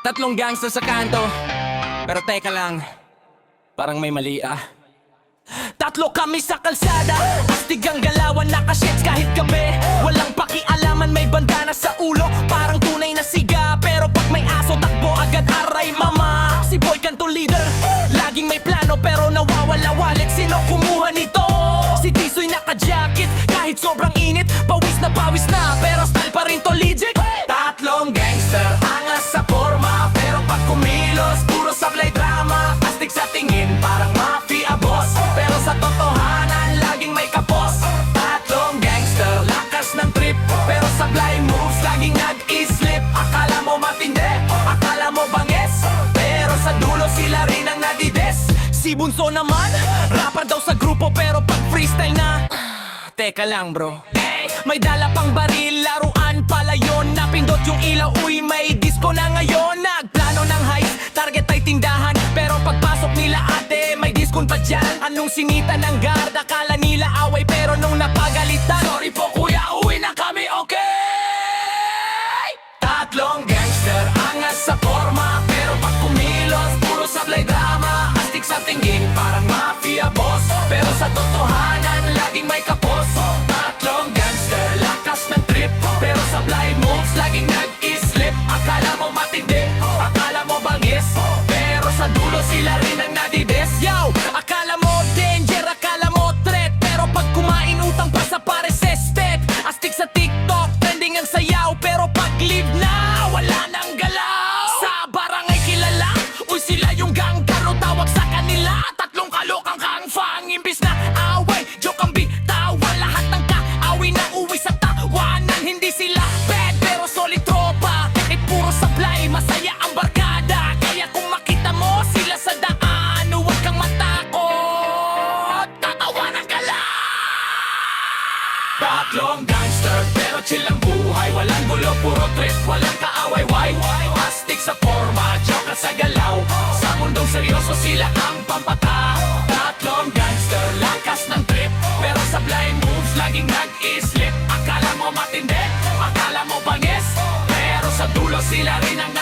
Tatlong gangster sa kanto. Pero teka lang, parang may mali Tatlo kami sa kalsada, astig ang galawan, nakashits kahit gabi. Walang pakialaman, may bandana sa ulo, parang tunay na siga. Pero pag may aso, takbo agad, aray mama. Si Boy Kanto leader, laging may plano pero nawawala wallet. Sino kumuha nito? Si Tisoy naka-jacket, kahit sobrang init, pawis na, pero style pa rin to legit. Tatlong gangster, angas sa forma, pero pag kumilos, puro sablay drama. Astig sa tingin, parang mafia boss, pero sa totohanan, laging may kapos. Tatlong gangster, lakas ng trip, pero sablay moves, laging nag-i-slip. Akala mo matindi, akala mo banges, pero sa dulo sila rin ang nadides. Si Bunso naman, rapper daw sa grupo, pero pag freestyle na teka lang bro, may dala pang baril, laruan pala yun. Napindot yung ilaw, uy may disco na ngayon. Nagplano ng heist, target ay tindahan, pero pagpasok nila ate, may discount pa dyan. Anong sinita ng guard, akala nila away, pero nung napagalitan, sorry po kuya, uwi na kami, okay? Tatlong gangster, angas sa forma, pero pag kumilos, puro sablay drama. Astig sa tingin, parang mafia boss, pero sa totohanan, laging may kapos. Tatlong gangster, lakas ng trip, pero sablay moves, laging nag-i-slip. Akala mo matindi, akala mo bangis, pero sa dulo sila rin ang nadides. Yo, akala mo danger, akala mo threat, pero pag kumain utang pa sa pares estet. Astig sa TikTok, trending ang sayaw, pero pag live na, wala nang galaw. Sa barangay kilala, uy sila yung gangkaro, tawag sa kanila tatlong kalokang kangfang. Imbis na away, joke ang bitawan, lahat ng kaaway na uwi sa tawanan. Hindi sila bad, pero solid tropa, puro supply, masaya ang barkada. Kaya kung makita mo sila sa daan, huwag kang matakot, tatawanan ka lang. Tatlong gangster, pero chill ang buhay, walang gulo, puro trip, walang kaaway. Astig sa forma, joke sa galaw, sa mundong seryoso sila ang pampata. Tatlong gangster, lakas ng trip, pero sa blind moves, laging nag-i-slip. Akala mo matindi, akala mo bangis, pero sa dulo sila rin ang